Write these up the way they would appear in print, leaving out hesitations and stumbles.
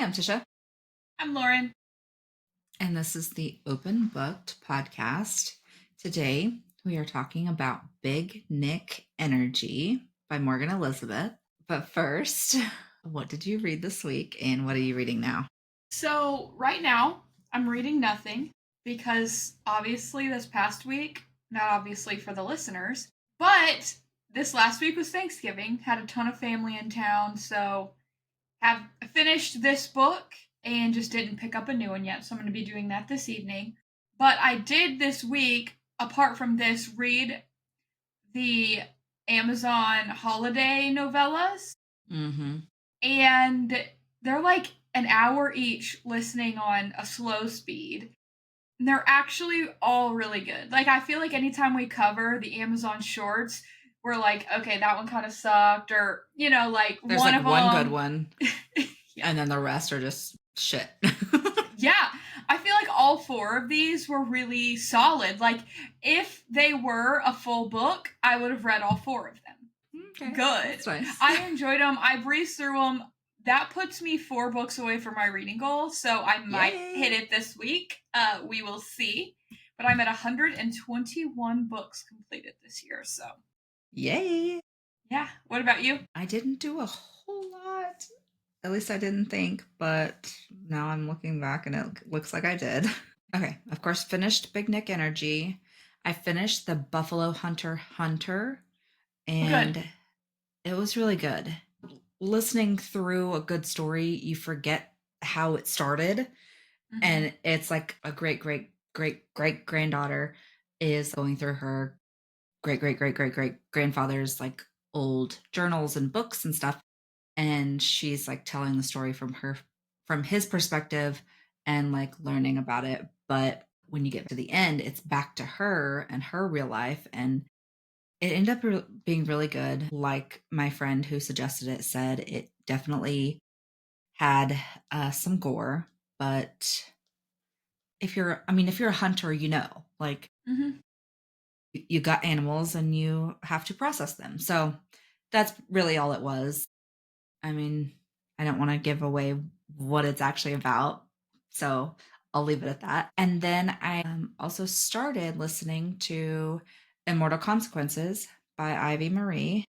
I'm Tisha. I'm Loren. And this is the Open Booked podcast. Today, we are talking about Big Nick Energy by Morgan Elizabeth. But first, what did you read this week and what are you reading now? So, right now, I'm reading nothing because obviously this past week, not obviously for the listeners, but this last week was Thanksgiving, had a ton of family in town, so have finished this book and just didn't pick up a new one yet, so I'm going to be doing that this evening. But I did this week, apart from this, read the Amazon holiday novellas. Mm-hmm. And they're like an hour each listening on a slow speed. And they're actually all really good. Like, I feel like anytime we cover the Amazon shorts, we're like, okay, that one kind of sucked, or, like There's one like of one them. good one, Yeah. and then the rest are just shit. Yeah, I feel like all four of these were really solid. Like, if they were a full book, I would have read all four of them. Okay, Good. that's nice. I enjoyed them. I breezed through them. That puts me 4 books away from my reading goal, so I might hit it this week. We will see. But I'm at 121 books completed this year, so. Yay! Yeah. What about you? I didn't do a whole lot. At least I didn't think, but now I'm looking back and it looks like I did. Okay, of course, finished Big Nick Energy. I finished the Buffalo Hunter, and it was really good. Listening through a good story, you forget how it started. Mm-hmm. And it's like a great granddaughter is going through her great grandfather's like old journals and books and stuff, and she's like telling the story from his perspective and like learning about it. But when you get to the end, it's back to her and her real life, and it ended up being really good. Like my friend who suggested it said, it definitely had some gore, but if you're a hunter, like Mm-hmm. you got animals and you have to process them. So that's really all it was. I mean, I don't want to give away what it's actually about, so I'll leave it at that. And then I also started listening to Immortal Consequences by Ivy Marie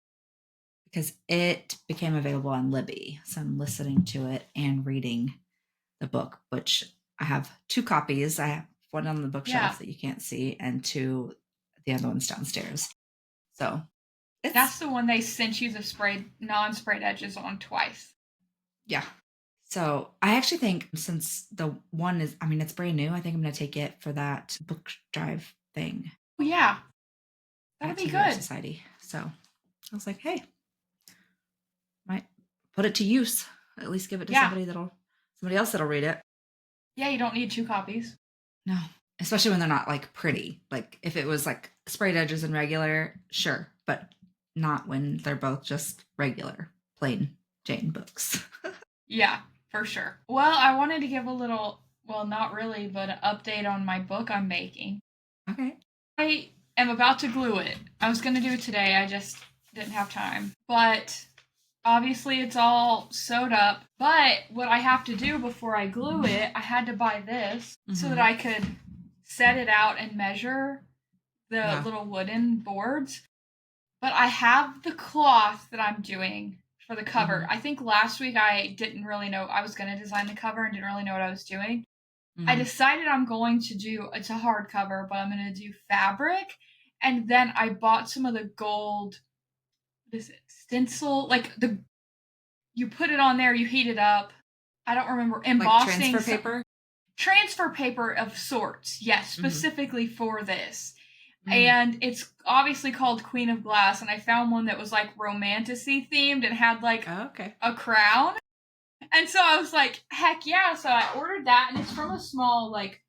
because it became available on Libby. So I'm listening to it and reading the book, which I have 2 copies. I have one on the bookshelf that you can't see, and the other one's downstairs. So that's the one they sent you the non-sprayed edges on twice. Yeah. So I actually think since the one is, it's brand new, I think I'm going to take it for that book drive thing. Oh, yeah. That'd be good. Society. So I was like, hey, might put it to use. At least give it to somebody else that'll read it. Yeah, you don't need 2 copies. No, especially when they're not like pretty. Like if it was like sprayed edges and regular, sure, but not when they're both just regular, plain Jane books. Yeah, for sure. Well, I wanted to give a little, well, not really, but an update on my book I'm making. Okay. I am about to glue it. I was going to do it today, I just didn't have time. But obviously it's all sewed up. But what I have to do before I glue it, I had to buy this so that I could set it out and measure the little wooden boards. But I have the cloth that I'm doing for the cover. I think last week I didn't really know I was going to design the cover and didn't really know what I was doing. I decided I'm going to do, it's a hardcover, but I'm going to do fabric. And then I bought some of the gold, what is it, stencil? Like you put it on there, you heat it up. I don't remember, embossing. Like transfer paper? Transfer paper of sorts, yes, specifically for this. And it's obviously called Queen of Glass, and I found one that was like romantic-y themed and had like a crown. And so I was like, heck yeah. So I ordered that, and it's from a small like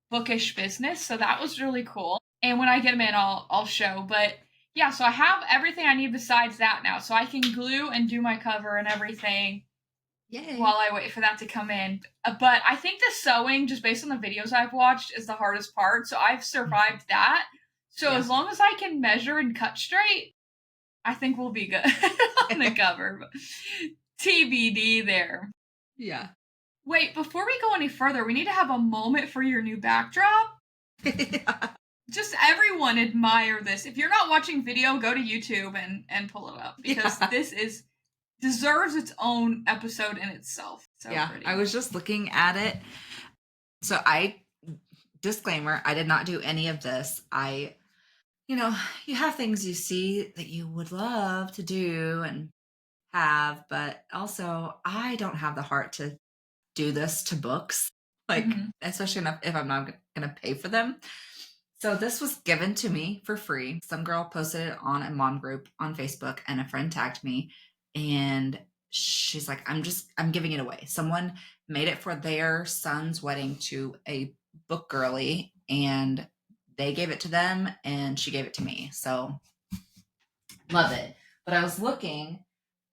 bookish business, so that was really cool. And when I get them in, I'll show. But yeah, so I have everything I need besides that now, so I can glue and do my cover and everything. Yay. While I wait for that to come in. But I think the sewing, just based on the videos I've watched, is the hardest part. So I've survived that. So as long as I can measure and cut straight, I think we'll be good on the cover. TBD there. Yeah. Wait, before we go any further, we need to have a moment for your new backdrop. Yeah. Just everyone admire this. If you're not watching video, go to YouTube and pull it up because Yeah. this is deserves its own episode in itself. So Yeah, pretty. I was just looking at it. So disclaimer, I did not do any of this. You have things you see that you would love to do and have, but also I don't have the heart to do this to books, like, Mm-hmm. especially if I'm not going to pay for them. So this was given to me for free. Some girl posted it on a mom group on Facebook and a friend tagged me and she's like, I'm giving it away. Someone made it for their son's wedding to a book girly and they gave it to them and she gave it to me. So love it. But I was looking,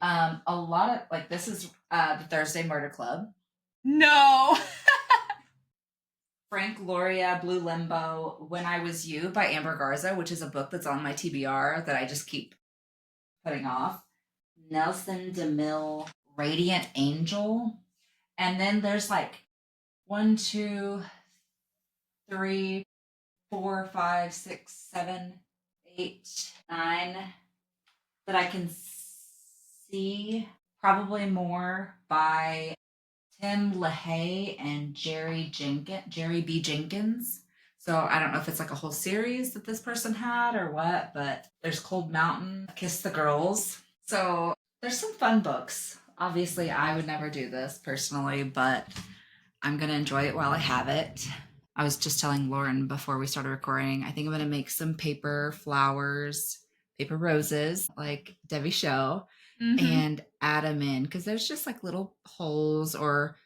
a lot of like this is the Thursday Murder Club. No. Frank Loria, Blue Limbo, When I Was You by Amber Garza, which is a book that's on my TBR that I just keep putting off. Nelson DeMille, Radiant Angel. And then there's like 1, 2, 3, 4, 5, 6, 7, 8, 9 that I can see. Probably more by Tim LaHaye and Jerry B. Jenkins. So I don't know if it's like a whole series that this person had or what, but there's Cold Mountain, Kiss the Girls. So there's some fun books. Obviously, I would never do this personally, but I'm going to enjoy it while I have it. I was just telling Lauren before we started recording, I think I'm going to make some paper flowers, paper roses, like Debbie Show, and add them in because there's just like little holes or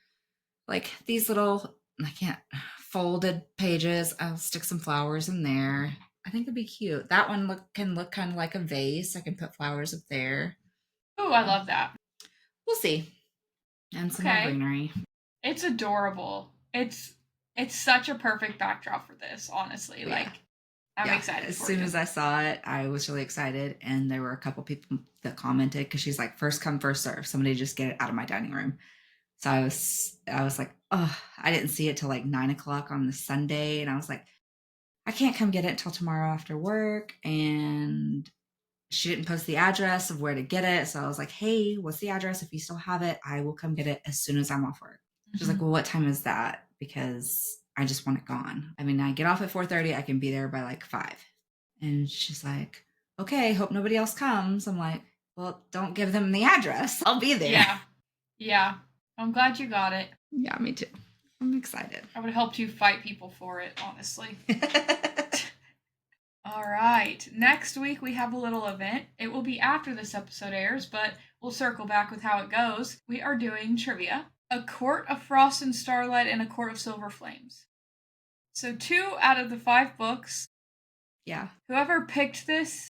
like these little, I can't, folded pages. I'll stick some flowers in there. I think it'd be cute. That one can look kind of like a vase. I can put flowers up there. Oh, I love that. We'll see. And some more Okay. greenery. It's adorable. It's such a perfect backdrop for this, honestly. Yeah. Like I'm excited As for soon you. as I saw it, I was really excited. And there were a couple people that commented because she's like, first come, first serve. Somebody just get it out of my dining room. So I was like, oh, I didn't see it till like 9 o'clock on the Sunday. And I was like, I can't come get it until tomorrow after work. And she didn't post the address of where to get it. So I was like, hey, what's the address? If you still have it, I will come get it as soon as I'm off work. She's like, well, what time is that? Because I just want it gone. I mean, I get off at 4:30. I can be there by like 5. And she's like, okay, hope nobody else comes. I'm like, well, don't give them the address. I'll be there. Yeah. Yeah. I'm glad you got it. Yeah, me too. I'm excited. I would have helped you fight people for it, honestly. All right. Next week we have a little event. It will be after this episode airs, but we'll circle back with how it goes. We are doing trivia. A Court of Frost and Starlight and A Court of Silver Flames. So 2 out of the 5 books. Yeah. Whoever picked this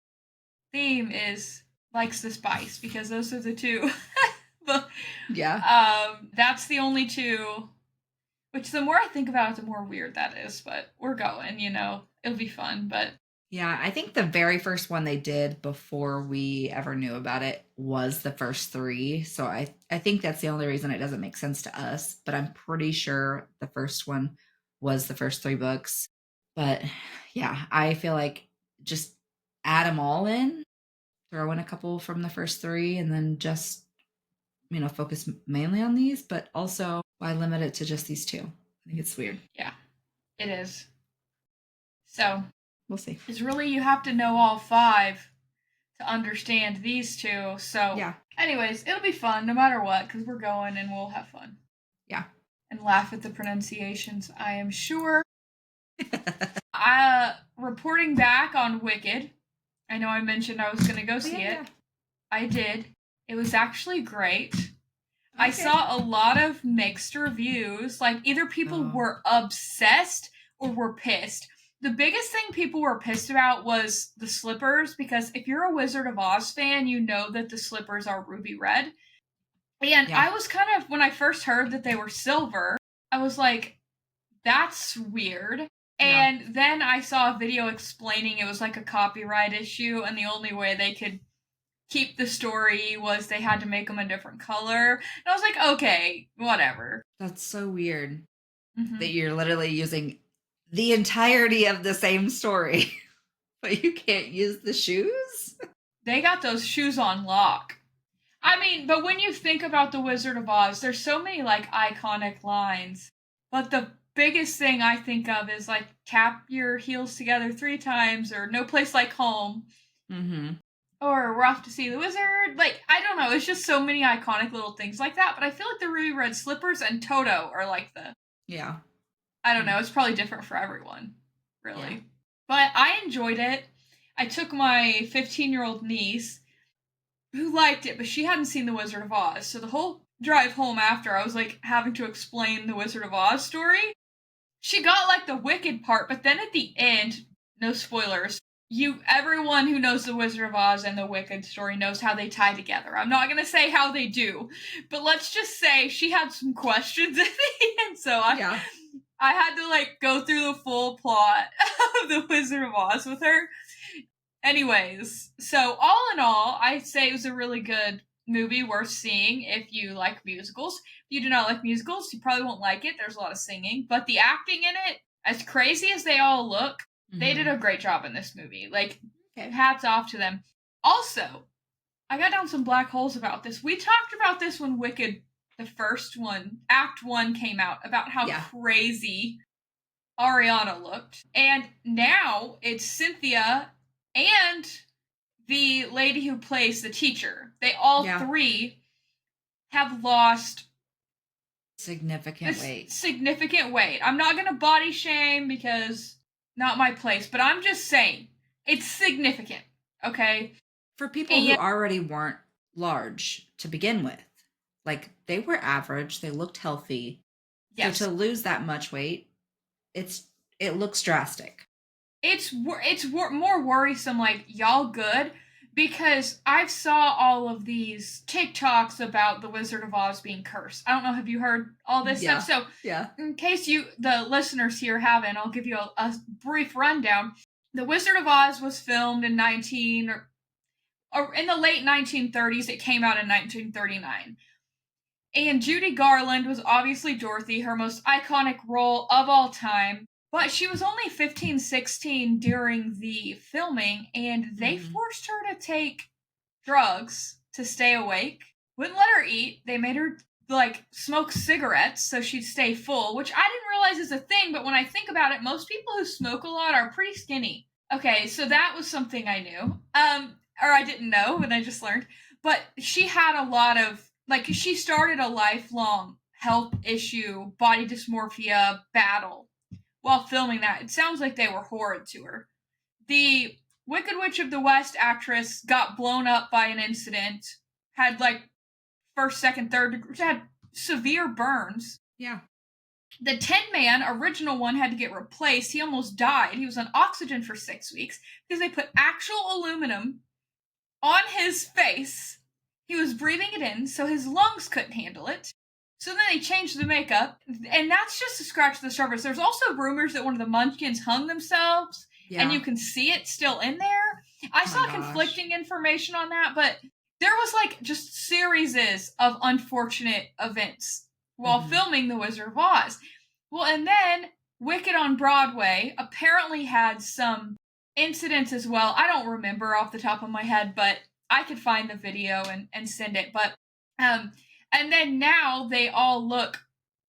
theme likes the spice because those are the 2. Yeah. That's the only 2. Which the more I think about it, the more weird that is. But we're going, it'll be fun. But yeah, I think the very first one they did before we ever knew about it was the first 3. So I think that's the only reason it doesn't make sense to us. But I'm pretty sure the first one was the first 3 books. But yeah, I feel like just add them all in, throw in a couple from the first 3, and then just, focus mainly on these. But also, why limit it to just these 2? I think it's weird. Yeah, it is. So we'll see. It's really you have to know all 5 to understand these 2. So yeah. Anyways, it'll be fun no matter what because we're going and we'll have fun. Yeah. And laugh at the pronunciations, I am sure. Reporting back on Wicked. I know I mentioned I was going to go see it. I did. It was actually great. Okay. I saw a lot of mixed reviews. Like, either people were obsessed or were pissed. The biggest thing people were pissed about was the slippers, because if you're a Wizard of Oz fan, you know that the slippers are ruby red. And I was kind of, when I first heard that they were silver, I was like, that's weird. And then I saw a video explaining it was like a copyright issue, and the only way they could keep the story was they had to make them a different color. And I was like, okay, whatever. That's so weird that Hmm. you're literally using the entirety of the same story, but you can't use the shoes? They got those shoes on lock. I mean, but when you think about The Wizard of Oz, there's so many like iconic lines. But the biggest thing I think of is like tap your heels together 3 times or no place like home Mm-hmm. or we're off to see the wizard. Like, I don't know, it's just so many iconic little things like that. But I feel like the ruby red slippers and Toto are like the Yeah. I don't know, it's probably different for everyone, Yeah. really. But I enjoyed it. I took my 15-year-old niece who liked it, but she hadn't seen The Wizard of Oz. So the whole drive home after, I was like having to explain the Wizard of Oz story. She got like the wicked part, but then at the end, no spoilers. Everyone who knows the Wizard of Oz and the Wicked story knows how they tie together. I'm not gonna say how they do, but let's just say she had some questions at the end, so Yeah. I had to like go through the full plot of the Wizard of Oz with her. Anyways, so all in all, I'd say it was a really good movie worth seeing if you like musicals. If you do not like musicals, you probably won't like it. There's a lot of singing, but the acting in it, as crazy as they all look, they did Mm-hmm. a great job in this movie. Like, Okay. hats off to them. Also, I got down some black holes about this. We talked about this when Wicked, the first one, Act 1 came out, about how Yeah. crazy Ariana looked. And now it's Cynthia and the lady who plays the teacher. They all Yeah. three have lost Significant this weight. significant weight. I'm not going to body shame because not my place, but I'm just saying it's significant, okay? For people who And already weren't large to begin with. Like they were average, they looked healthy. So yes, to lose that much weight, it's it looks drastic. it's more worrisome like y'all good because I've saw all of these TikToks about the Wizard of Oz being cursed. I don't know, have you heard all this stuff? Yeah. So Yeah. in case you the listeners here haven't, I'll give you a brief rundown. The Wizard of Oz was filmed in 19 or in the late 1930s. It came out in 1939. And Judy Garland was obviously Dorothy, her most iconic role of all time. But she was only 15, 16 during the filming, and they Mm-hmm. forced her to take drugs to stay awake. Wouldn't let her eat. They made her like smoke cigarettes so she'd stay full, which I didn't realize is a thing, but when I think about it, most people who smoke a lot are pretty skinny. Okay, so that was something I knew. Or I didn't know, and I just learned. But she had a lot of like she started a lifelong health issue, body dysmorphia battle while filming that. It sounds like they were horrid to her. The Wicked Witch of the West actress got blown up by an incident, had like first, second, third degree, had severe burns. Yeah. The Tin Man, original one, had to get replaced. He almost died. He was on oxygen for 6 weeks because they put actual aluminum on his face. He was breathing it in, so his lungs couldn't handle it. So then they changed the makeup, and that's just to scratch the surface. There's also rumors that one of the Munchkins hung themselves, and you Yeah. can see it still in there. I Oh my saw gosh. conflicting information on that, but there was like just series of unfortunate events while Mm-hmm. filming The Wizard of Oz. Well, and then Wicked on Broadway apparently had some incidents as well. I don't remember off the top of my head, but I could find the video and send it. But um, and then now they all look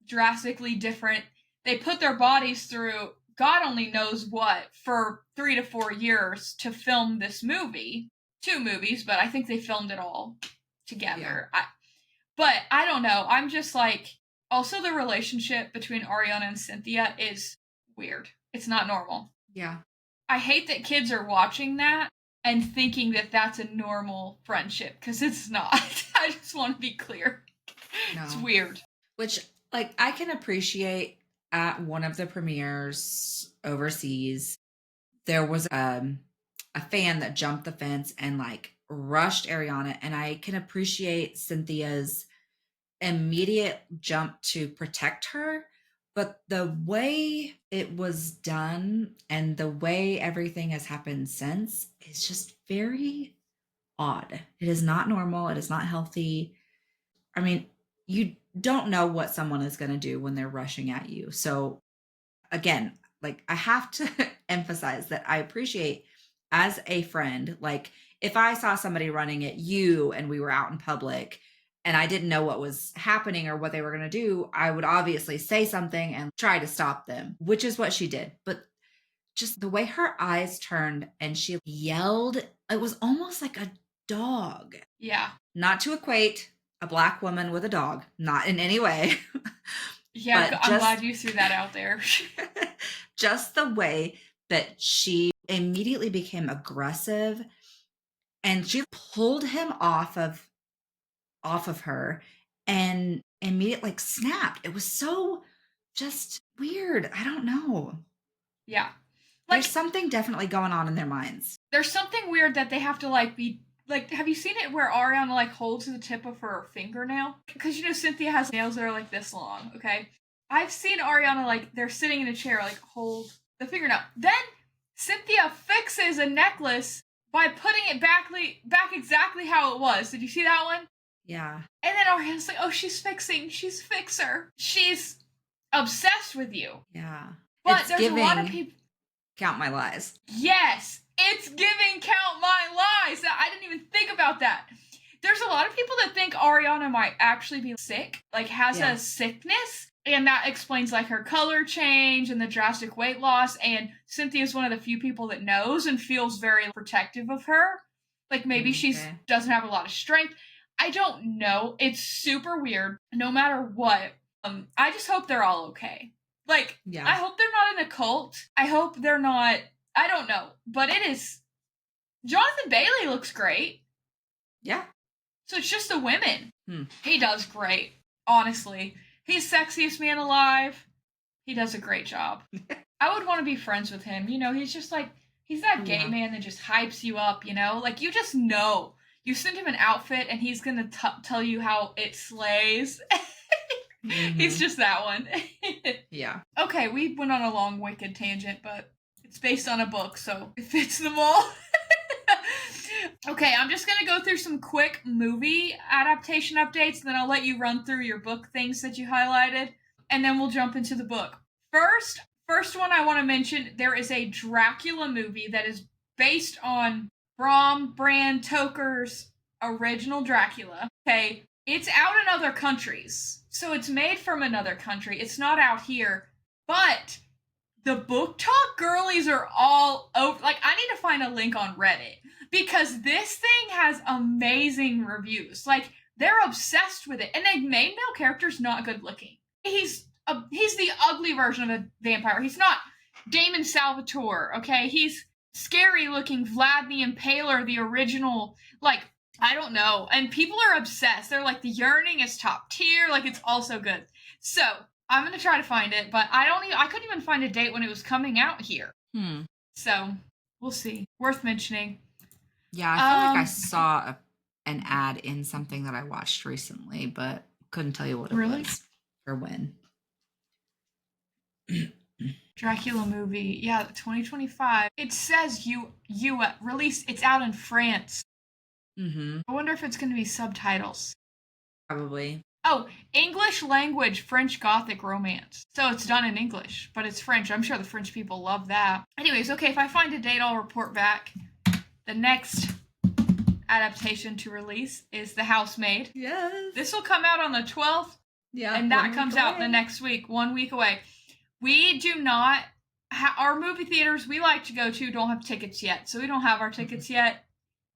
drastically different. They put their bodies through God only knows what for 3 to 4 years to film this movie. 2 movies, but I think they filmed it all Yeah. together. But I don't know. I'm just like also the relationship between Ariana and Cynthia is weird. It's not normal. Yeah. I hate that kids are watching that and thinking that that's a normal friendship because it's not. I just want to be clear. It's No. weird. Which like I can appreciate at one of the premieres overseas, there was a fan that jumped the fence and like rushed Ariana, and I can appreciate Cynthia's immediate jump to protect her, but the way it was done and the way everything has happened since is just very odd. It is not normal. It is not healthy. I mean, you don't know what someone is going to do when they're rushing at you. So again, like I have to emphasize that I appreciate as a friend, like if I saw somebody running at you and we were out in public and I didn't know what was happening or what they were going to do, I would obviously say something and try to stop them, which is what she did. But just the way her eyes turned and she yelled, it was almost like a dog. Yeah. Not to equate a Black woman with a dog, not in any way. Yeah, but I'm glad you threw that out there. just the way that she immediately became aggressive and she pulled him off of her and immediately like snapped. It was so just weird. I don't know. Yeah. There's something definitely going on in their minds. There's something weird that they have to like be like, have you seen it where Ariana like holds the tip of her fingernail? Because you know Cynthia has nails that are like this long, okay? I've seen Ariana like they're sitting in a chair like hold the fingernail. Then Cynthia fixes a necklace by putting it back exactly how it was. Did you see that one? Yeah. And then Ariana's like, oh, she's a fixer. She's obsessed with you. Yeah. But there's a lot of people. Count my lies. Yes, it's giving count my lies. I didn't even think about that. There's a lot of people that think Ariana might actually be sick, like has a sickness, and that explains like her color change and the drastic weight loss. And Cynthia's one of the few people that knows and feels very protective of her. Like maybe she doesn't have a lot of strength. I don't know. It's super weird. No matter what, I just hope they're all okay. Like, I hope they're not in a cult. I hope they're not, I don't know. But it is, Jonathan Bailey looks great. Yeah. So it's just the women. He does great, honestly. He's sexiest man alive. He does a great job. I would want to be friends with him. You know, he's just like, he's that gay man that just hypes you up, you know? Like, you just know. You send him an outfit and he's going to tell you how it slays. He's just that one. Yeah. Okay, we went on a long Wicked tangent, but it's based on a book, so it fits them all. Okay, I'm just going to go through some quick movie adaptation updates, and then I'll let you run through your book things that you highlighted, and then we'll jump into the book. First one I want to mention, there is a Dracula movie that is based on Bram Stoker's original Dracula. Okay, it's out in other countries. So it's made from another country. It's not out here. But the book talk girlies are all over. Like, I need to find a link on Reddit. Because this thing has amazing reviews. Like, they're obsessed with it. And the main male character's not good looking. He's the ugly version of a vampire. He's not Damon Salvatore, okay? He's scary looking Vlad the Impaler, the original, like, I don't know. And people are obsessed. They're like, the yearning is top tier. Like, it's all so good. So, I'm going to try to find it, but I couldn't even find a date when it was coming out here. So, we'll see. Worth mentioning. Yeah, I feel like I saw an ad in something that I watched recently, but couldn't tell you what it was or when. Dracula movie. Yeah, 2025. It says you released. It's out in France. I wonder if it's going to be subtitles. Probably. Oh, English language French Gothic romance. So it's done in English, but it's French. I'm sure the French people love that. Anyways, okay, if I find a date, I'll report back. The next adaptation to release is The Housemaid. Yes. This will come out on the 12th. Yeah. And that comes out the next week, 1 week away. We do not, our movie theaters we like to go to don't have tickets yet. So we don't have our tickets yet.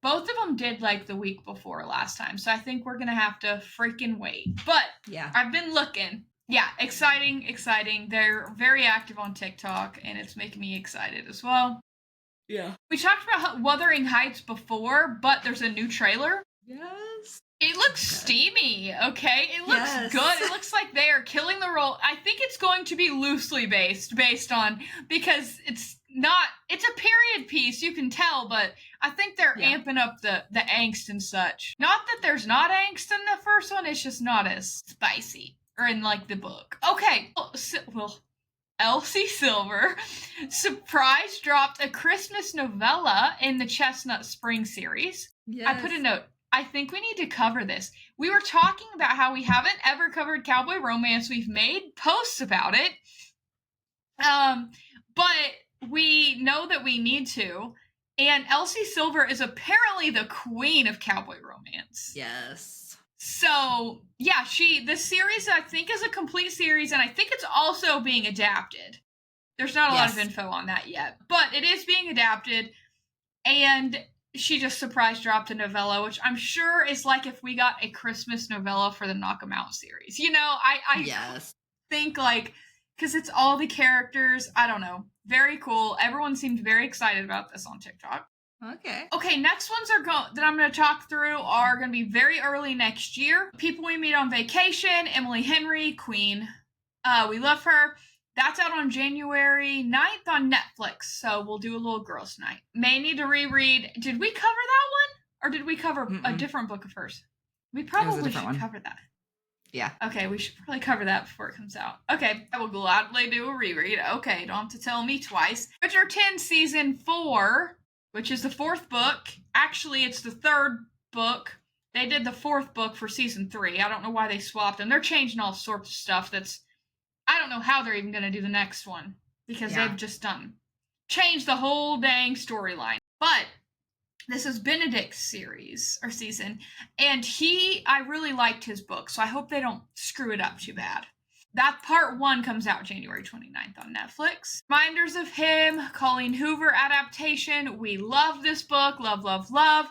Both of them did like the week before last time. So I think we're going to have to freaking wait. But yeah, I've been looking. Yeah, exciting. They're very active on TikTok and it's making me excited as well. Yeah. We talked about Wuthering Heights before, but there's a new trailer. Yes. It looks steamy, okay? It looks good. It looks like they are killing the role. I think it's going to be loosely based on, because it's a period piece, you can tell, but I think they're amping up the angst and such. Not that there's not angst in the first one, it's just not as spicy, or in, like, the book. Okay, well, Elsie Silver surprise dropped a Christmas novella in the Chestnut Spring series. I put a Yes. note. I think we need to cover this. We were talking about how we haven't ever covered cowboy romance. We've made posts about it. Um, but we know that we need to. And Elsie Silver is apparently the queen of cowboy romance. Yes. So, yeah, this series I think is a complete series, and I think it's also being adapted. There's not a lot of Yes. info on that yet, but it is being adapted, and she just surprise dropped a novella, which I'm sure is like if we got a Christmas novella for the Knock 'em Out series. I Yes. think like because it's all the characters. I don't know. Very cool. Everyone seemed very excited about this on TikTok. Okay. Okay, next ones that I'm going to talk through are going to be very early next year. People we meet on vacation: Emily Henry, Queen. We love her. That's out on January 9th on Netflix, so we'll do a little girls' night. May need to reread. Did we cover that one? Or did we cover a Mm-mm. different book of hers? We It was a probably different should one. cover that. Yeah. Okay, we should probably cover that before it comes out. Okay, I will gladly do a reread. Okay, don't have to tell me twice. Bridgerton Season 4, which is the 4th book. Actually, it's the 3rd book. They did the 4th book for Season 3. I don't know why they swapped them. They're changing all sorts of stuff I don't know how they're even going to do the next one because they've just changed the whole dang storyline. But this is Benedict's series or season, and I really liked his book, so I hope they don't screw it up too bad. That part 1 comes out January 29th on Netflix. Reminders of Him, Colleen Hoover adaptation. We love this book. Love, love, love.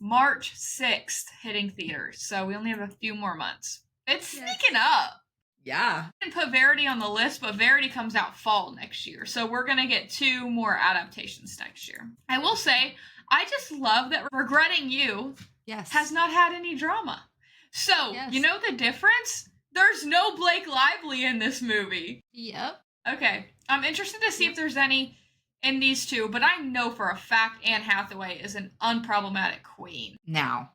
March 6th hitting theaters, so we only have a few more months. It's sneaking up. Yeah. I didn't put Verity on the list, but Verity comes out fall next year. So we're going to get 2 more adaptations next year. I will say, I just love that Regretting You has not had any drama. So, you know the difference? There's no Blake Lively in this movie. Yep. Okay. I'm interested to see if there's any in these 2, but I know for a fact Anne Hathaway is an unproblematic queen. Now,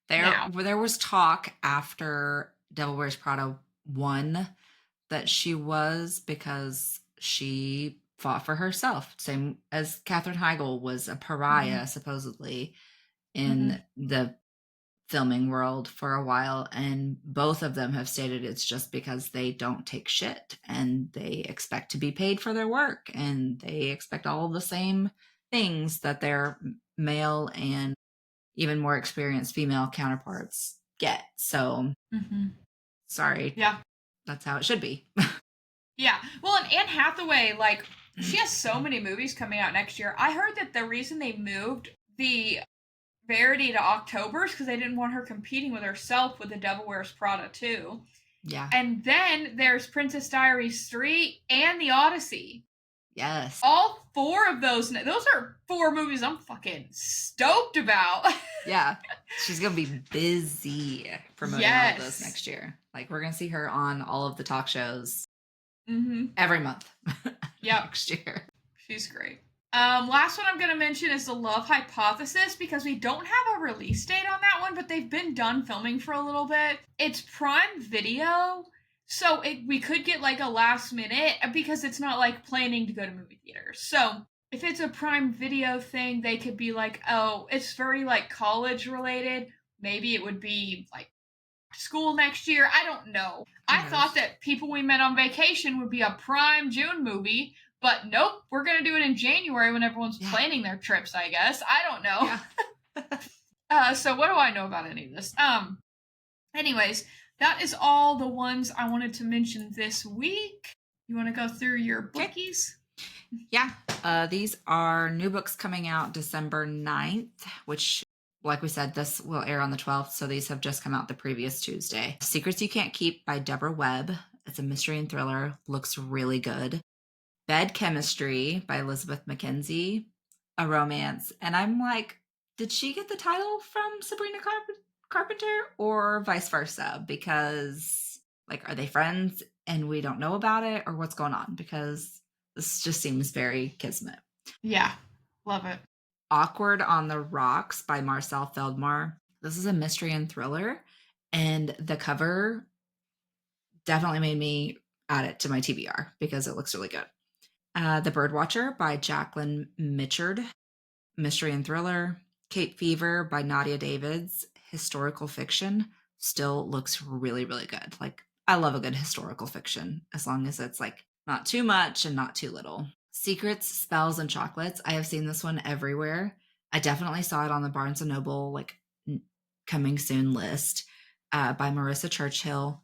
there was talk after Devil Wears Prada 1 that she was, because she fought for herself, same as Katherine Heigl was a pariah supposedly in the filming world for a while, and both of them have stated it's just because they don't take shit and they expect to be paid for their work and they expect all the same things that their male and even more experienced female counterparts get. So sorry. Yeah. That's how it should be. Yeah. Well, and Anne Hathaway, like, she has so many movies coming out next year. I heard that the reason they moved the Verity to October is because they didn't want her competing with herself with The Devil Wears Prada 2. Yeah. And then there's Princess Diaries 3 and The Odyssey. Yes. All 4 of those are 4 movies I'm fucking stoked about. Yeah. She's going to be busy promoting all of those next year. Like, we're going to see her on all of the talk shows every month. Next year. She's great. Last one I'm going to mention is The Love Hypothesis, because we don't have a release date on that one, but they've been done filming for a little bit. It's Prime Video, so we could get like a last minute, because it's not like planning to go to movie theaters. So if it's a Prime Video thing, they could be like, oh, it's very like college related. Maybe it would be like school next year. I don't know. I thought that People We Met on Vacation would be a Prime June movie, but nope, we're going to do it in January when everyone's planning their trips, I guess. I don't know. Yeah. So what do I know about any of this? Anyways, that is all the ones I wanted to mention this week. You want to go through your bookies? Yeah. These are new books coming out December 9th, which, like we said, this will air on the 12th, so these have just come out the previous Tuesday. Secrets You Can't Keep by Deborah Webb. It's a mystery and thriller. Looks really good. Bed Chemistry by Elizabeth Mackenzie, a romance. And I'm like, did she get the title from Sabrina Carpenter or vice versa? Because, like, are they friends and we don't know about it, or what's going on? Because this just seems very kismet. Yeah, love it. Awkward on the Rocks by Marcel Feldmar. This is a mystery and thriller, and the cover definitely made me add it to my TBR because it looks really good. The Birdwatcher by Jacqueline Mitchard, mystery and thriller. Cape Fever by Nadia Davids, historical fiction, still looks really, really good. Like, I love a good historical fiction as long as it's like not too much and not too little. Secrets, Spells, and Chocolates. I have seen this one everywhere. I definitely saw it on the Barnes and Noble like coming soon list by Marissa Churchill.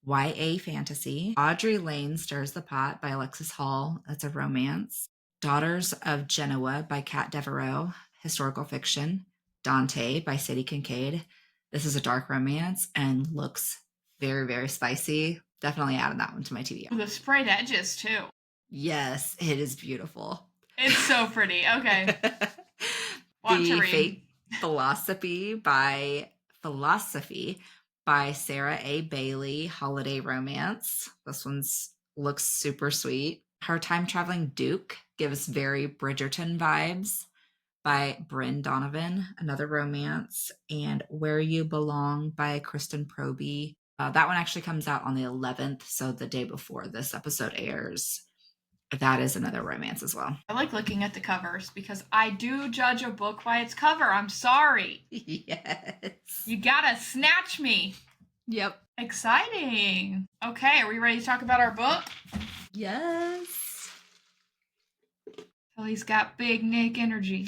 YA fantasy. Audrey Lane Stirs the Pot by Alexis Hall. That's a romance. Daughters of Genoa by Kat Devereaux, historical fiction. Dante by Sadie Kincaid. This is a dark romance and looks very, very spicy. Definitely added that one to my TBR. The sprayed edges, too. Yes, it is beautiful. It's so pretty. Okay. Want to read. Fake Philosophy by Sarah A. Bailey, holiday romance. This one's looks super sweet. Her Time Traveling Duke gives very Bridgerton vibes by Bryn Donovan, another romance. And Where You Belong by Kristen Proby. That one actually comes out on the 11th, so the day before this episode airs. That is another romance as well. I like looking at the covers because I do judge a book by its cover. I'm sorry. Yes. You gotta snatch me. Yep. Exciting. Okay, are we ready to talk about our book? Yes. Kelly's got big Nick energy.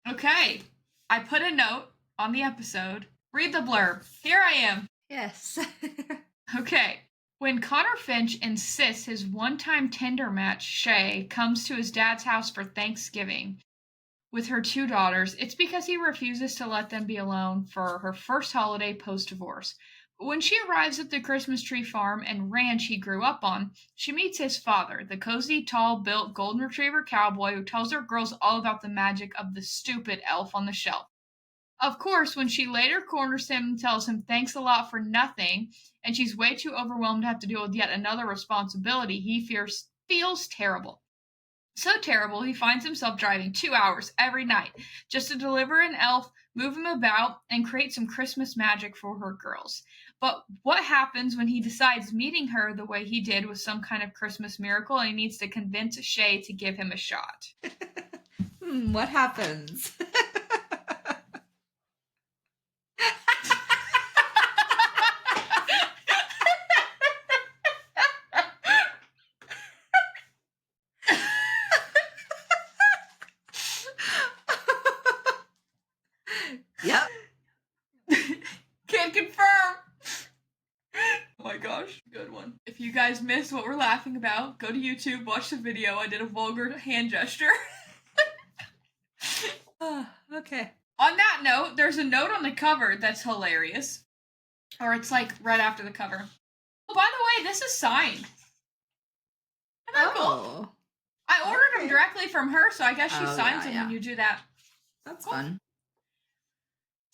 Okay, I put a note on the episode. Read the blurb. Here I am. Yes. Okay. When Connor Finch insists his one-time Tinder match, Shay, comes to his dad's house for Thanksgiving with her 2 daughters, it's because he refuses to let them be alone for her first holiday post-divorce. But when she arrives at the Christmas tree farm and ranch he grew up on, she meets his father, the cozy, tall-built golden retriever cowboy who tells her girls all about the magic of the stupid elf on the shelf. Of course, when she later corners him and tells him thanks a lot for nothing, and she's way too overwhelmed to have to deal with yet another responsibility, he feels terrible. So terrible, he finds himself driving 2 hours every night just to deliver an elf, move him about, and create some Christmas magic for her girls. But what happens when he decides meeting her the way he did was some kind of Christmas miracle and he needs to convince Shay to give him a shot? What happens? Yep. Can't confirm. Oh my gosh, good one. If you guys missed what we're laughing about, go to YouTube, watch the video. I did a vulgar hand gesture. Okay. On that note, there's a note on the cover that's hilarious. Or it's like right after the cover. Oh, by the way, this is signed. Isn't that cool? I ordered them directly from her, so I guess she signs them when you do that. That's fun.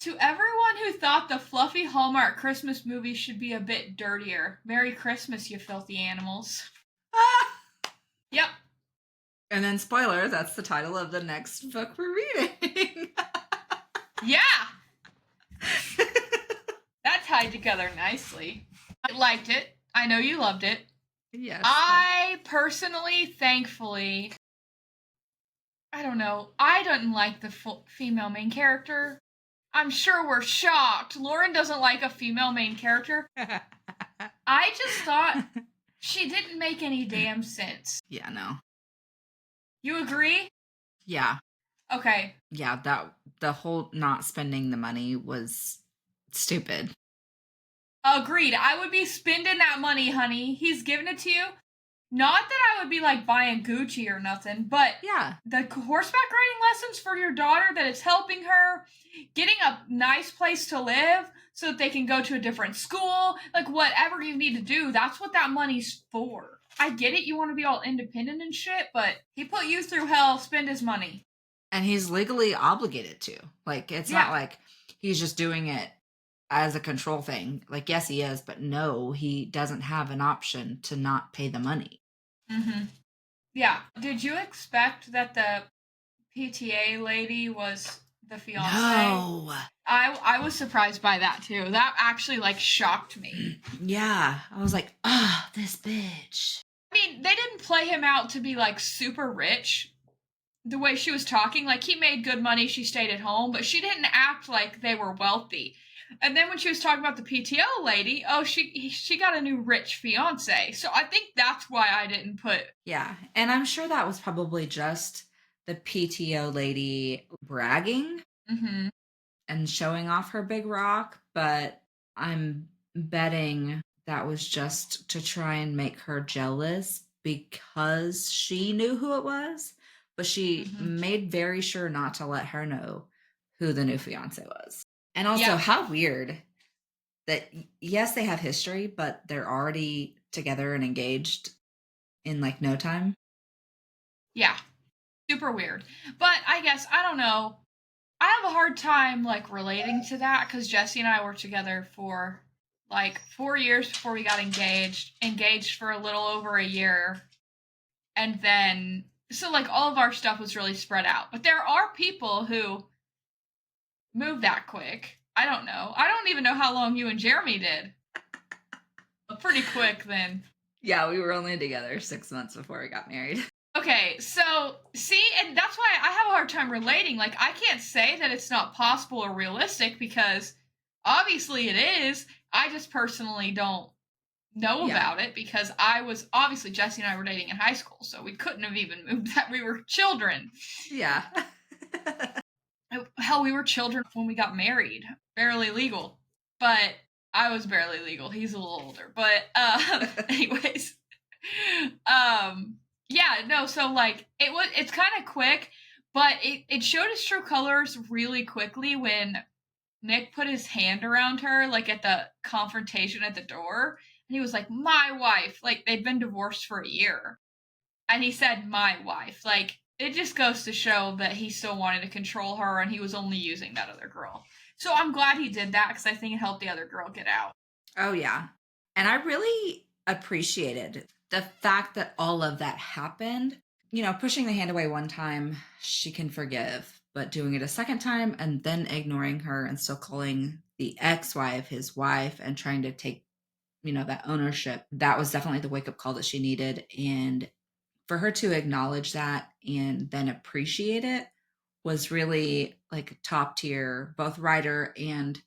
To everyone who thought the fluffy Hallmark Christmas movie should be a bit dirtier, Merry Christmas, you filthy animals. Yep. And then, spoiler, that's the title of the next book we're reading. Yeah! That tied together nicely. I liked it. I know you loved it. Yes. I personally, thankfully, I don't know, I didn't like the female main character. I'm sure we're shocked. Lauren doesn't like a female main character. I just thought she didn't make any damn sense. Yeah, no. You agree? Yeah. Okay. Yeah, the whole not spending the money was stupid. Agreed. I would be spending that money, honey. He's giving it to you. Not that I would be like buying Gucci or nothing, but yeah, the horseback riding lessons for your daughter that it's helping her, getting a nice place to live so that they can go to a different school, like whatever you need to do, that's what that money's for. I get it, you want to be all independent and shit, but he put you through hell, spend his money. And he's legally obligated to. Like, it's not like he's just doing it as a control thing. Like, yes, he is, but no, he doesn't have an option to not pay the money. Mm-hmm. Yeah. Did you expect that the PTA lady was the fiance? No. I was surprised by that, too. That actually, like, shocked me. Yeah. I was like, this bitch. I mean, they didn't play him out to be, like, super rich. the way she was talking, like he made good money, she stayed at home, but she didn't act like they were wealthy. And then when she was talking about the PTO lady, oh, she got a new rich fiance. So I think that's why I didn't put. Yeah. And I'm sure that was probably just the PTO lady bragging Mm-hmm. and showing off her big rock, but I'm betting that was just to try and make her jealous because she knew who it was, but she Mm-hmm. made very sure not to let her know who the new fiance was. And also, Yeah. how weird that, yes, they have history, but they're already together and engaged in like no time. Yeah. Super weird. But I guess, I don't know. I have a hard time like relating to that because Jesse and I were together for like 4 years before we got engaged for a little over a year. And then, so like all of our stuff was really spread out. But there are people who move that quick. I don't know. I don't even know how long you and Jeremy did. Pretty quick then. Yeah, we were only together 6 months before we got married. Okay, so see, and that's why I have a hard time relating. Like, I can't say that it's not possible or realistic because obviously it is. I just personally don't know Yeah. about it because I was obviously Jesse and I were dating in high school, so we couldn't have even moved that. We were children. Yeah. Hell, we were children when we got married, barely legal, but I was barely legal. He's a little older, but anyways, yeah, no. So like it's kind of quick, but it showed his true colors really quickly when Nick put his hand around her, like at the confrontation at the door, and he was like, "My wife." Like they'd been divorced for a year, and he said my wife. Like it just goes to show that he still wanted to control her and he was only using that other girl. So I'm glad he did that because I think it helped the other girl get out. Oh, yeah. And I really appreciated the fact that all of that happened. You know, pushing the hand away one time, she can forgive, but doing it a second time and then ignoring her and still calling the ex wife his wife and trying to take, that ownership, that was definitely the wake up call that she needed. And for her to acknowledge that and then appreciate it was really like top tier, both writer and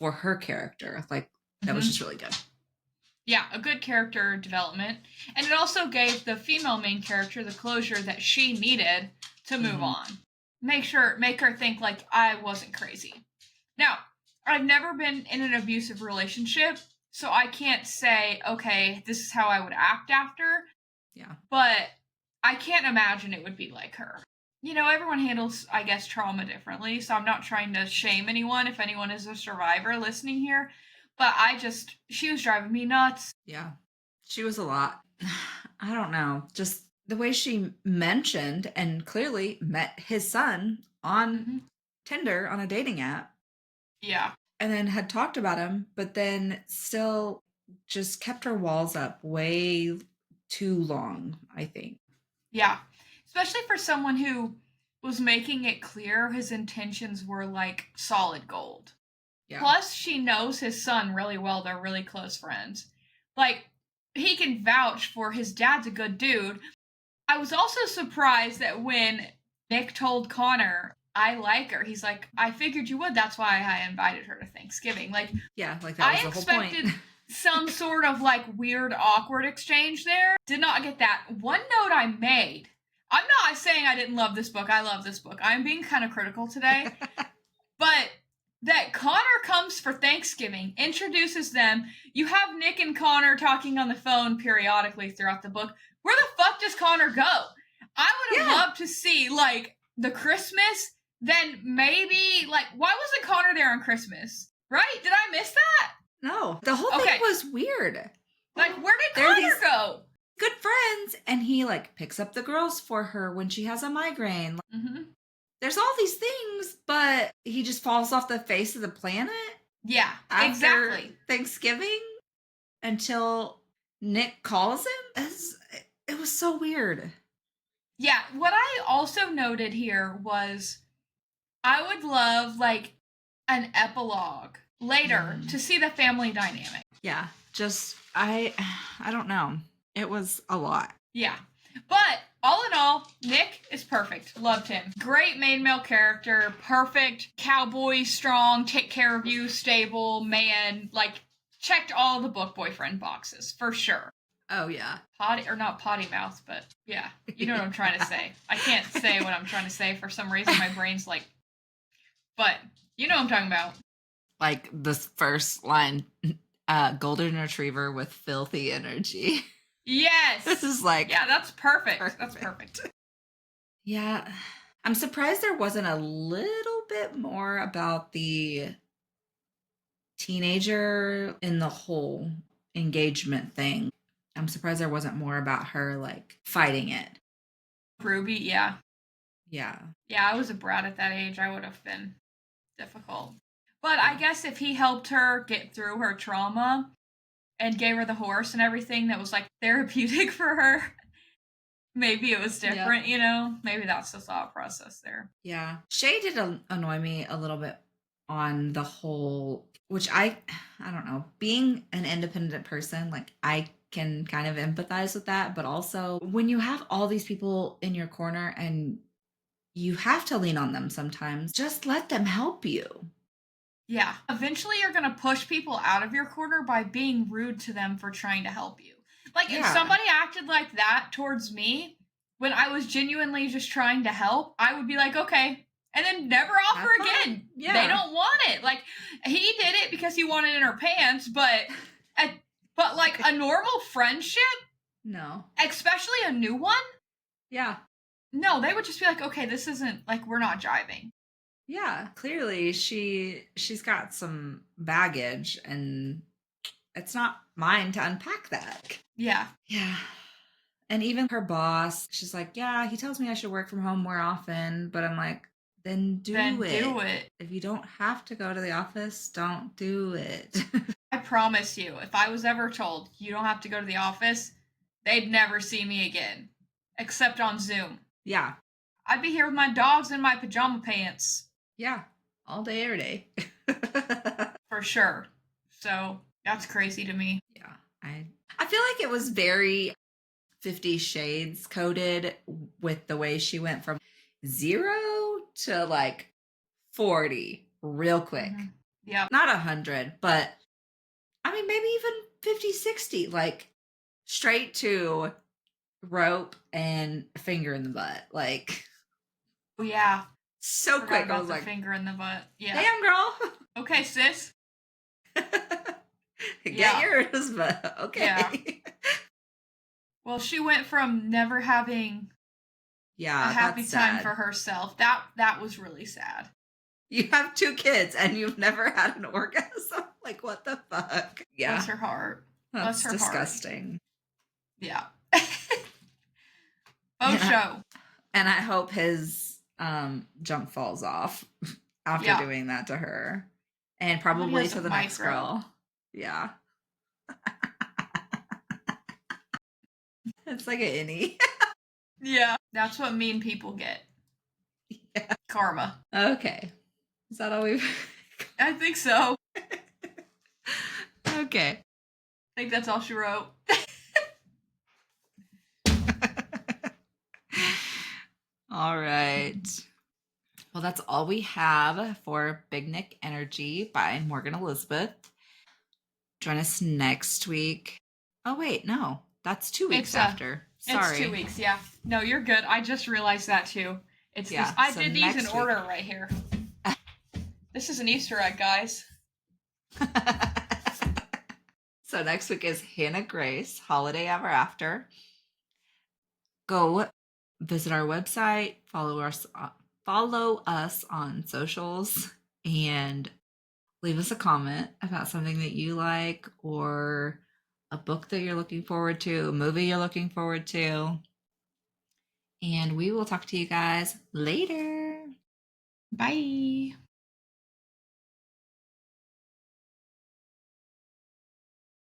for her character. Like that was Mm-hmm. just really good. Yeah, a good character development. And it also gave the female main character the closure that she needed to move on. Make her think like I wasn't crazy. Now, I've never been in an abusive relationship, so I can't say, okay, this is how I would act after. Yeah. But I can't imagine it would be like her. You know, everyone handles, I guess, trauma differently, so I'm not trying to shame anyone if anyone is a survivor listening here. But she was driving me nuts. Yeah. She was a lot. I don't know. Just the way she mentioned and clearly met his son on Tinder on a dating app. Yeah. And then had talked about him, but then still just kept her walls up way too long, I think. Yeah. Especially for someone who was making it clear his intentions were like solid gold. Yeah. Plus, she knows his son really well. They're really close friends. Like, he can vouch for his dad's a good dude. I was also surprised that when Nick told Connor, I like her, he's like, I figured you would. That's why I invited her to Thanksgiving. Like, yeah, like that was the whole point. Some sort of like weird, awkward exchange there. Did not get that. One note I made. I'm not saying I didn't love this book. I love this book. I'm being kind of critical today. But that Connor comes for Thanksgiving, introduces them. You have Nick and Connor talking on the phone periodically throughout the book. Where the fuck does Connor go? I would have loved to see, like, the Christmas, then maybe, like, why wasn't Connor there on Christmas? Right? Did I miss that? No. The whole thing was weird. Like, where did Connor go? Good friends, and he, like, picks up the girls for her when she has a migraine. Mm-hmm. There's all these things, but he just falls off the face of the planet. Yeah, exactly. Thanksgiving until Nick calls him. It was so weird. Yeah, what I also noted here was I would love like an epilogue later to see the family dynamic. Yeah, just I don't know. It was a lot. Yeah. But All in all, Nick is perfect. Loved him. Great main male character. Perfect cowboy, strong, take care of you, stable man. Like, checked all the book boyfriend boxes for sure. Oh yeah. Potty or not potty mouth, but yeah, you know what I'm trying to say. I can't say what I'm trying to say for some reason. My brain's like, but you know what I'm talking about. Like this first line, golden retriever with filthy energy. Yes. This is like, yeah, that's perfect. That's perfect. Yeah. I'm surprised there wasn't a little bit more about the teenager in the whole engagement thing. I'm surprised there wasn't more about her like fighting it. Ruby, yeah. Yeah. Yeah, I was a brat at that age. I would have been difficult. But I guess if he helped her get through her trauma and gave her the horse and everything that was like therapeutic for her, maybe it was different, you know? Maybe that's the thought process there. Yeah. Shay did annoy me a little bit on the whole, which I don't know, being an independent person, like I can kind of empathize with that, but also when you have all these people in your corner and you have to lean on them sometimes, just let them help you. Yeah. Eventually, you're going to push people out of your corner by being rude to them for trying to help you. Like, if somebody acted like that towards me when I was genuinely just trying to help, I would be like, okay. And then never offer again. Yeah. They don't want it. Like, he did it because he wanted in her pants, but like a normal friendship? No. Especially a new one? Yeah. No, they would just be like, okay, this isn't, like, we're not jiving. Yeah, clearly she's got some baggage and it's not mine to unpack that. Yeah. Yeah. And even her boss, she's like, yeah, he tells me I should work from home more often, but I'm like, then do it. If you don't have to go to the office, don't do it. I promise you, if I was ever told you don't have to go to the office, they'd never see me again, except on Zoom. Yeah. I'd be here with my dogs in my pajama pants. Yeah, all day, every day. For sure. So that's crazy to me. Yeah, I feel like it was very 50 Shades coded with the way she went from 0 to like 40 real quick. Mm-hmm. Yeah. Not 100, but I mean, maybe even 50, 60, like straight to rope and finger in the butt. Like, oh, yeah. So quick. I was like, finger in the butt. Yeah. Damn, girl. Okay, sis. Get yours, but okay. Yeah. Well, she went from never having a happy time for herself. That was really sad. You have 2 kids and you've never had an orgasm? Like, what the fuck? Yeah. Bless her heart. That's disgusting. Yeah. Show. And I hope his jump falls off after doing that to her. And probably to the next girl. Yeah. It's like an innie. Yeah. That's what mean people get. Yeah. Karma. Okay. Is that all we've... I think so. Okay. I think that's all she wrote. All right. Well, that's all we have for Big Nick Energy by Morgan Elizabeth. Join us next week. Oh, wait, no. That's 2 weeks after. Sorry. It's 2 weeks, yeah. No, you're good. I just realized that too. It's this. I did these in order right here. This is an Easter egg, guys. So next week is Hannah Grace, Holiday Ever After. Go visit our website, follow us on socials, and leave us a comment about something that you like or a book that you're looking forward to, a movie you're looking forward to. And we will talk to you guys later. Bye.